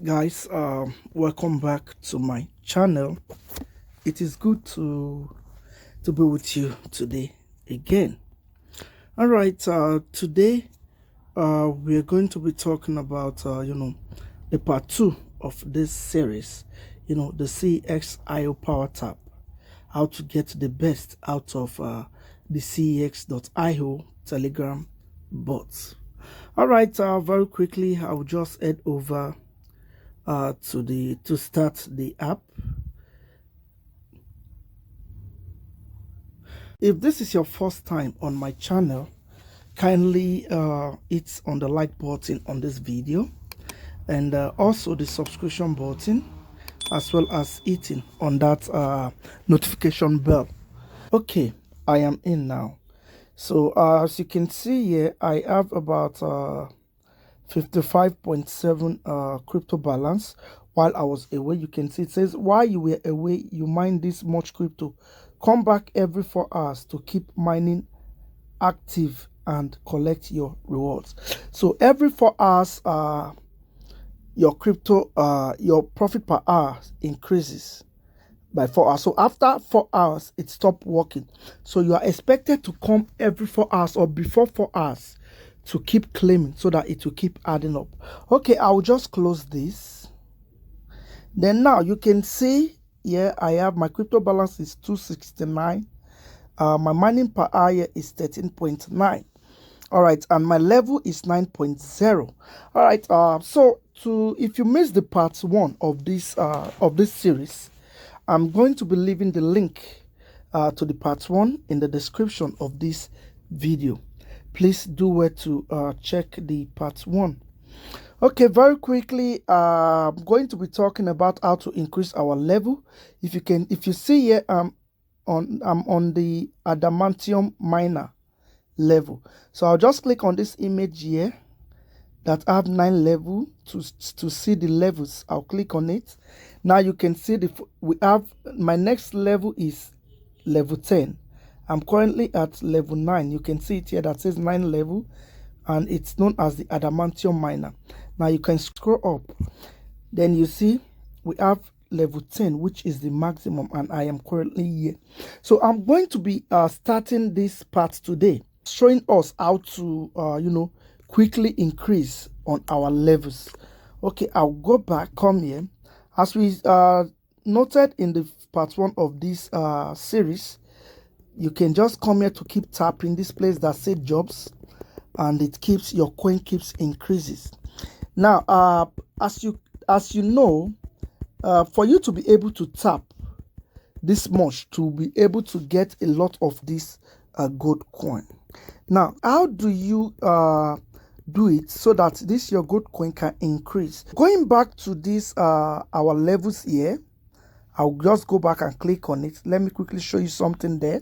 Guys, welcome back to my channel. It is good to be with you today again. All right, today we're going to be talking about the part 2 of this series, the CXIO Power Tap, how to get the best out of the CX.io Telegram bots. All right, very quickly I'll just head over to start the app. If this is your first time on my channel, kindly hit on the like button on this video, and also the subscription button, as well as hitting on that notification bell. Okay, I am in now. So as you can see here, I have about 55.7 crypto balance. While I was away, you can see it says, while you were away, you mined this much crypto. Come back every 4 hours to keep mining active and collect your rewards. So every 4 hours, your crypto, your profit per hour increases by 4 hours. So after 4 hours, it stopped working. So you are expected to come every 4 hours or before 4 hours to keep claiming, so that it will keep adding up. Okay, I'll just close this. Then now you can see here I have my crypto balance is 269. My mining per hour is 13.9. All right, and my level is 9.0. All right, so if you missed the part 1 of this series, I'm going to be leaving the link to the part 1 in the description of this video. Please do where to check the part 1. Okay, very quickly, I'm going to be talking about how to increase our level. If you see here, I'm on the adamantium miner level. So I'll just click on this image here that I have 9 level to see the levels. I'll click on it. Now you can see my next level is level 10. I'm currently at level 9. You can see it here that says 9 level, and it's known as the adamantium miner. Now you can scroll up, then you see we have level 10, which is the maximum, and I am currently here. So I'm going to be starting this part today, showing us how to quickly increase on our levels. Okay, I'll go back, come here. As we noted in the part 1 of this series, you can just come here to keep tapping this place that says jobs, and it keeps your coin keeps increases. Now as you know, for you to be able to tap this much, to be able to get a lot of this gold coin. Now how do you do it so that this your gold coin can increase? Going back to this our levels here, I'll just go back and click on it. Let me quickly show you something there.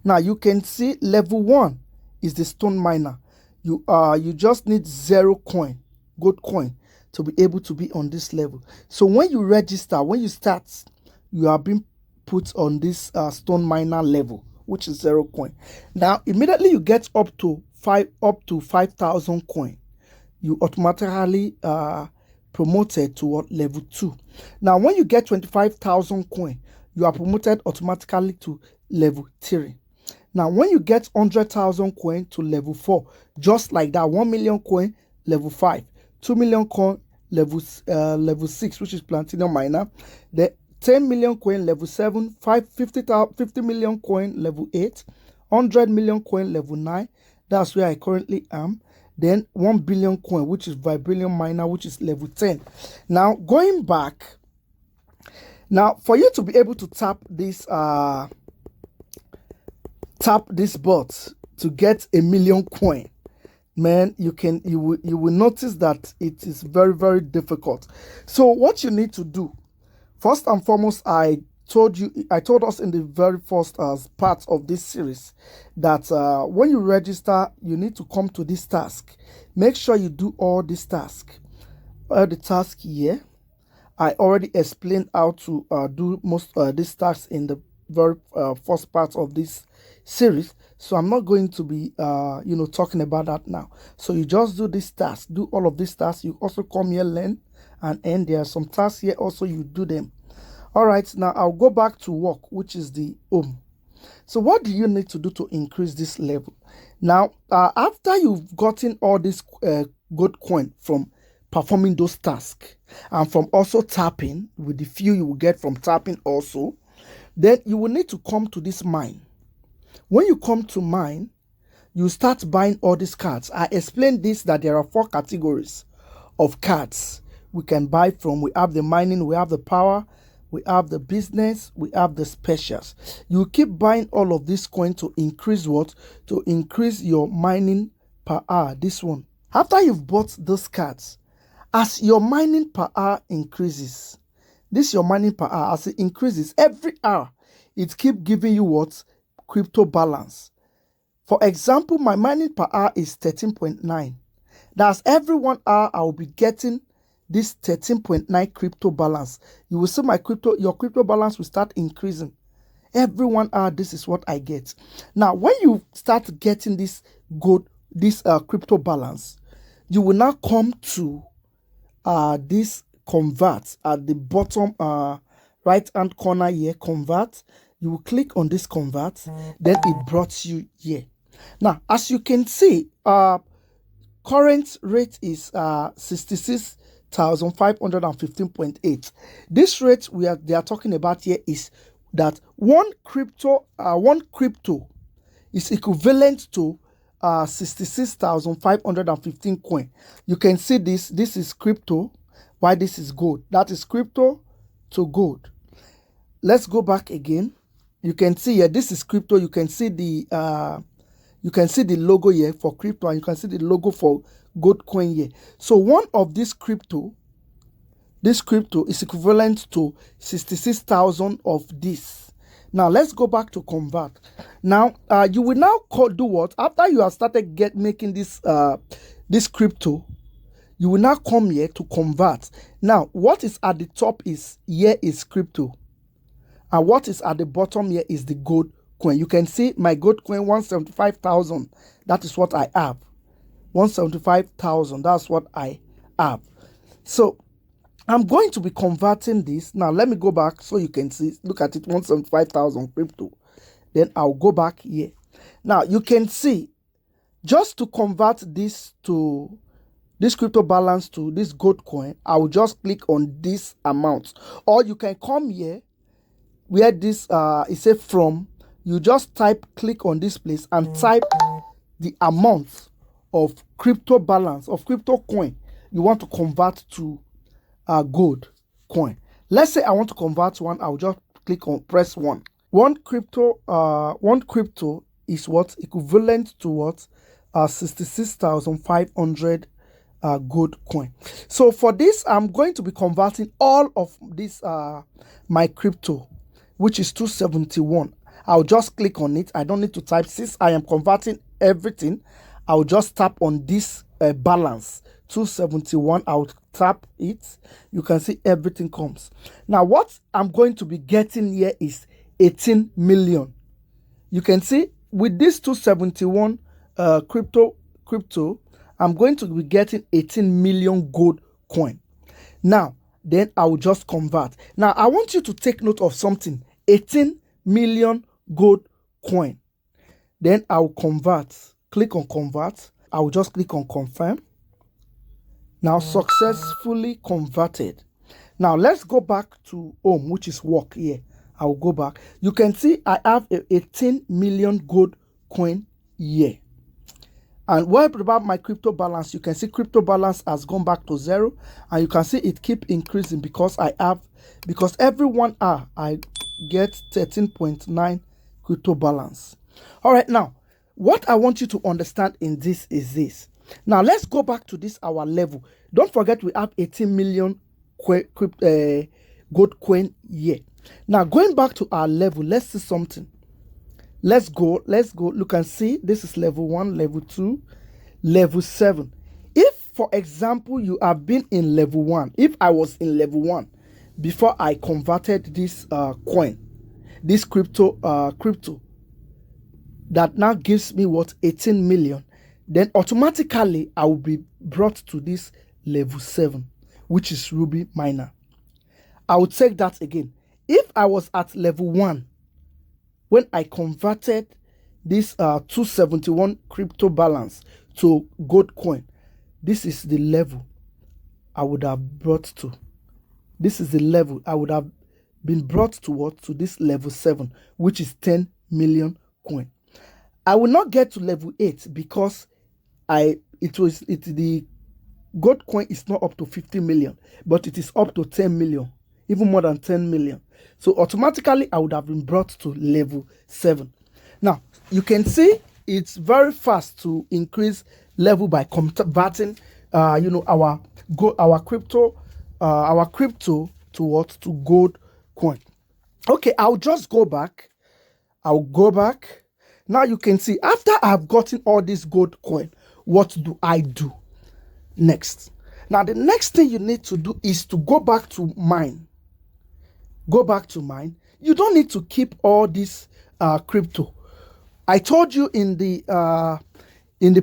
Now you can see level 1 is the stone miner. You just need 0 coin, gold coin, to be able to be on this level. So when you register, when you start, you are being put on this stone miner level, which is 0 coin. Now immediately you get up to 5,000 coin, you automatically promoted to level 2. Now when you get 25,000 coin, you are promoted automatically to level 3. Now when you get 100,000 coin to level 4, just like that, 1 million coin level 5, 2 million coin level 6, which is platinum miner, the 10 million coin level 7, 50 million coin level 8, 100 million coin level 9. That's where I currently am. Then 1 billion coin, which is vibranium miner, which is level 10. Now going back, now for you to be able to tap this bot to get 1 million coin, man, you will notice that it is very, very difficult. So what you need to do, first and foremost, I told us in the very first part of this series that when you register, you need to come to this task. Make sure you do all this task. The task here, I already explained how to do most these tasks in the very first part of this series, so I'm not going to be talking about that now. So you just do this task, do all of these tasks. You also come here, learn and there are some tasks here also, you do them. All right, now I'll go back to work, which is the home. So what do you need to do to increase this level? Now, after you've gotten all this good coin from performing those tasks and from also tapping with the few you will get from tapping also, then you will need to come to this mine. When you come to mine, you start buying all these cards. I explained this, that there are 4 categories of cards we can buy from. We have the mining, we have the power, we have the business, we have the specials. You keep buying all of this coin to increase what? To increase your mining per hour. This one. After you've bought those cards, as your mining per hour increases, this your mining per hour, as it increases every hour, it keep giving you what? Crypto balance. For example, my mining per hour is 13.9. That's every 1 hour I will be getting this 13.9 crypto balance. You will see your crypto balance will start increasing. Every 1 hour, this is what I get. Now, when you start getting this crypto balance, you will now come to this convert at the bottom right hand corner here, convert. You will click on this convert, then it brought you here. Now, as you can see, current rate is 66,515.8. This rate they are talking about here is that one crypto is equivalent to 66,515 coin. You can see this is crypto, while this is gold. That is crypto to gold. Let's go back again. You can see here, this is crypto. You can see the logo here for crypto, and you can see the logo for gold coin here. So one of this crypto is equivalent to 66,000 of this. Now let's go back to convert. Now you will now do what? After you have started making this crypto, you will now come here to convert. Now what is at the top is crypto, and what is at the bottom here is the gold coin. You can see my gold coin 175,000. That is what I have. 175,000. That's what I have. So I'm going to be converting this. Now let me go back so you can see. Look at it, 175,000 crypto. Then I'll go back here. Now you can see, just to convert this crypto balance to this gold coin, I will just click on this amount. Or you can come here where this it says from. You just click on this place and type the amount of crypto balance, of crypto coin you want to convert to gold coin. Let's say I want to convert one. I'll just click on press 1. One crypto is what? Equivalent to what? 66,500 gold coin. So for this, I'm going to be converting all of this my crypto, which is 271. I'll just click on it. I don't need to type. Since I am converting everything, I'll just tap on this balance 271. I'll tap it. You can see everything comes. Now what I'm going to be getting here is 18 million. You can see with this 271 crypto, I'm going to be getting 18 million gold coin. Now then I will just convert. Now I want you to take note of something. 18 million gold coin. Then I'll convert. Click on convert. I'll just click on confirm. Now successfully converted. Now let's go back to home, which is work here. I'll go back. You can see I have 18 million gold coin here. And what about my crypto balance? You can see crypto balance has gone back to 0, and you can see it keep increasing because every 1 hour I get 13.9 crypto balance. All right, now what I want you to understand in this is this. Now let's go back to this our level. Don't forget we have 18 million gold coin here. Now going back to our level, let's see something. Let's go. Look and see. This is level 1, level 2, level 7. If for example you have been in level 1, if I was in level 1 before I converted this coin, this crypto that now gives me what? 18 million, then automatically I will be brought to this level 7, which is Ruby Miner. I will take that again. If I was at level 1, when I converted this 271 crypto balance to gold coin, this is the level I would have brought to. This is the level I would have been brought to what? To this level 7, which is 10 million coin. I will not get to level 8 because the gold coin is not up to 50 million, but it is up to 10 million, even more than 10 million. So automatically I would have been brought to level 7. Now you can see it's very fast to increase level by converting our crypto to what? To gold coin. Okay, I'll just go back. I'll go back. Now you can see after I've gotten all this gold coin, what do I do next? Now the next thing you need to do is to go back to mine. Go back to mine. You don't need to keep all this crypto. I told you in the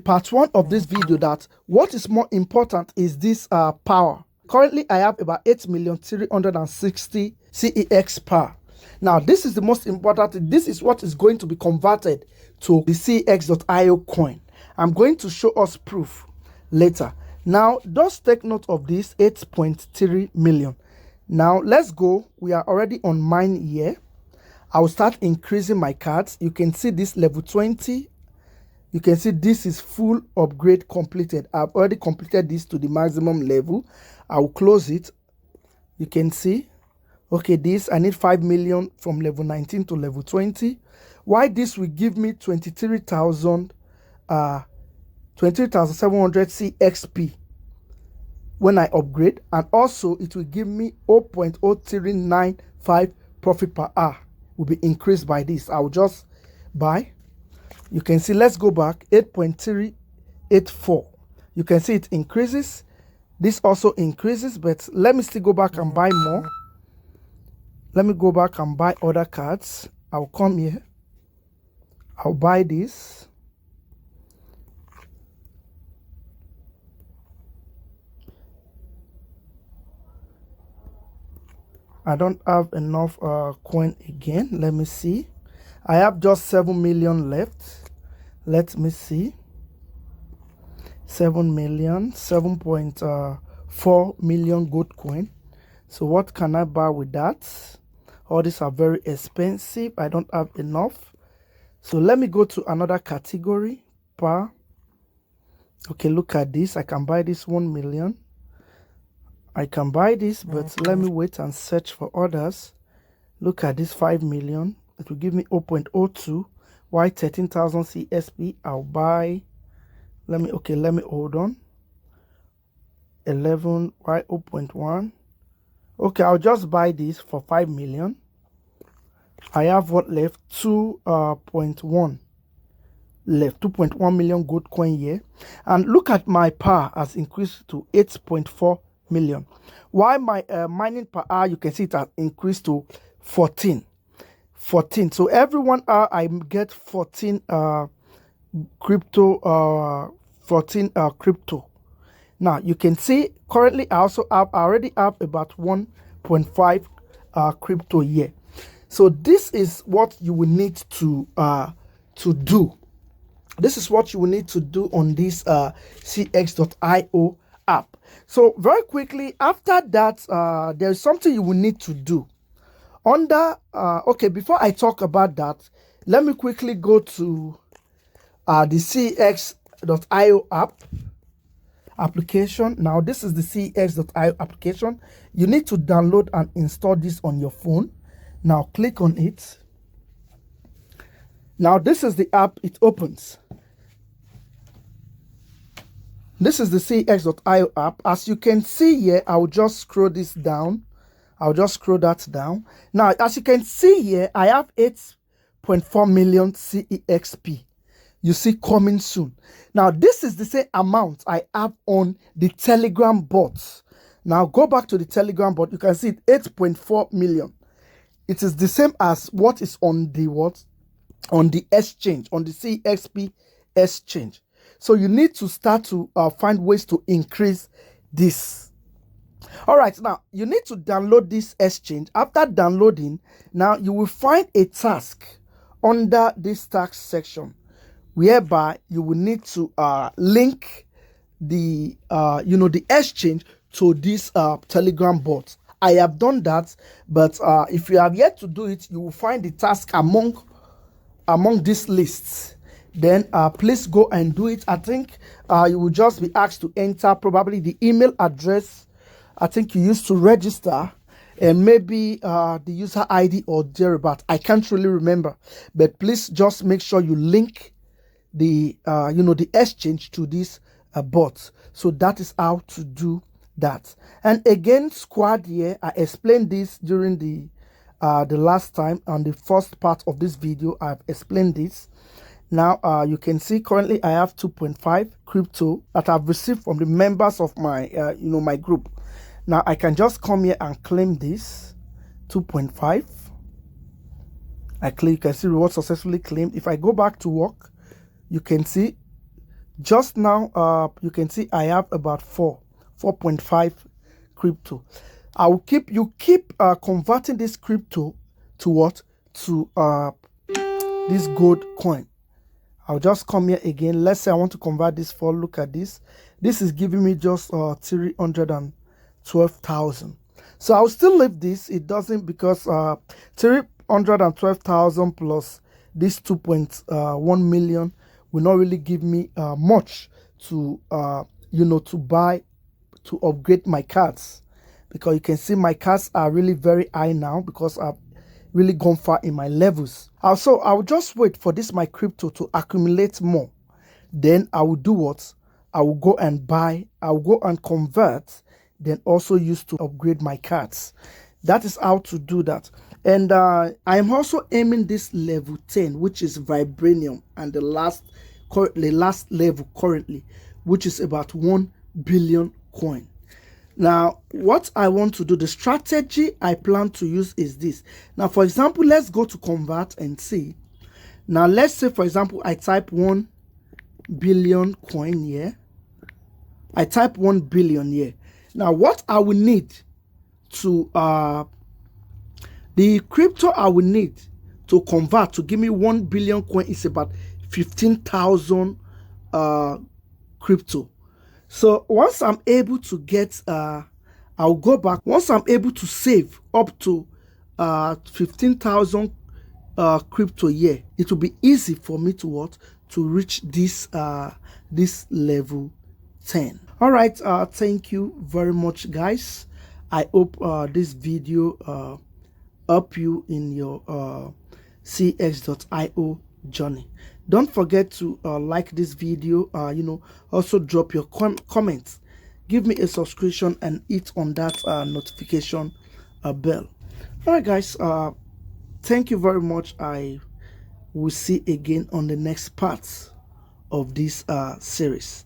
part 1 of this video that what is more important is this power. Currently, I have about 8,360,000 CEX power. Now, this is the most important. This is what is going to be converted to the CEX.io coin. I'm going to show us proof later. Now, just take note of this 8.3 million. Now, let's go. We are already on mine here. I will start increasing my cards. You can see this level 20. You can see this is full upgrade completed. I've already completed this to the maximum level. I will close it. You can see. Okay, this I need 5 million from level 19 to level 20. Why this will give me 23,700 CXP when I upgrade, and also it will give me 0.0395 profit per hour will be increased by this. I will just buy. You can see, let's go back, 8.384. You can see it increases. This also increases, but let me still go back and buy more. Let me go back and buy other cards. I'll come here. I'll buy this. I don't have enough coin again. Let me see. I have just 7 million left. Let me see. 7 million, 7.4 million gold coin. So what can I buy with that? All these are very expensive. I don't have enough. So let me go to another category. Per. Okay, look at this. I can buy this 1 million. I can buy this, but let me wait and search for others. Look at this 5 million. It will give me 0.02. Why 13,000 CSP? I'll buy. Let me hold on. 11. Why 0.1? Okay, I'll just buy this for 5 million. I have what left? 2.1 left. 2.1 million gold coin here. And look at my power has increased to 8.4 million. Why my mining per hour, you can see it has increased to 14. So every 1 hour I get 14 crypto. 14 crypto. Now you can see currently I already have about 1.5 crypto here. So this is what you will need to do. This is what you will need to do on this CX.io app. So very quickly after that, there is something you will need to do. Okay, before I talk about that, let me quickly go to the CX.io application. Now this is the CX.io application. You need to download and install this on your phone. Now click on it. Now this is the app. It opens. This is the CX.io app. As you can see here, I'll just scroll this down. I'll just scroll that down. Now as you can see here, I have 8.4 million CEXP. You see coming soon. Now this is the same amount I have on the Telegram bot. Now go back to the Telegram bot. You can see it 8.4 million. It is the same as what is on the on the exchange, on the CXP exchange. So you need to start to find ways to increase this. All right, now you need to download this exchange. After downloading, now you will find a task under this task section whereby you will need to link the the exchange to this Telegram bot. I have done that, but if you have yet to do it, you will find the task among these lists. Then please go and do it. I think you will just be asked to enter probably the email address I think you used to register, and maybe the user ID or thereabout. I can't really remember, but please just make sure you link the the exchange to this bot. So that is how to do that. And again, squad here, I explained this during the last time on the first part of this video. I've explained this. Now you can see currently I have 2.5 crypto that I've received from the members of my my group. Now I can just come here and claim this 2.5. I click, you can see reward successfully claimed. If I go back to work, you can see just now you can see I have about 4.5 crypto. I will keep converting this crypto to what? To this gold coin. I'll just come here again. Let's say I want to convert this for, look at this. This is giving me just 312,000. So I'll still leave this. It doesn't, because 312,000 plus this 2.1 million will not really give me much to to buy, to upgrade my cards, because you can see my cards are really very high now because I've really gone far in my levels. Also, I'll just wait for this my crypto to accumulate more. Then I will do what? I will go and buy, I'll go and convert, then also use to upgrade my cards. That is how to do that. And I am also aiming this level 10, which is Vibranium, and the last level currently, which is about 1 billion coin. Now, what I want to do, the strategy I plan to use is this. Now, for example, let's go to convert and see. Now, let's say, for example, I type 1 billion coin here. I type 1 billion here. Now, what I will need to, the crypto I will need to convert to give me 1 billion coin is about 15,000 crypto. So once I'm able to get, I'll go back. Once I'm able to save up to 15,000 crypto here, it will be easy for me to what? To reach this this level 10. All right, thank you very much, guys. I hope this video help you in your CX.io journey. Don't forget to like this video, also drop your comments, give me a subscription, and hit on that notification bell. All right, guys, thank you very much. I will see again on the next part of this series.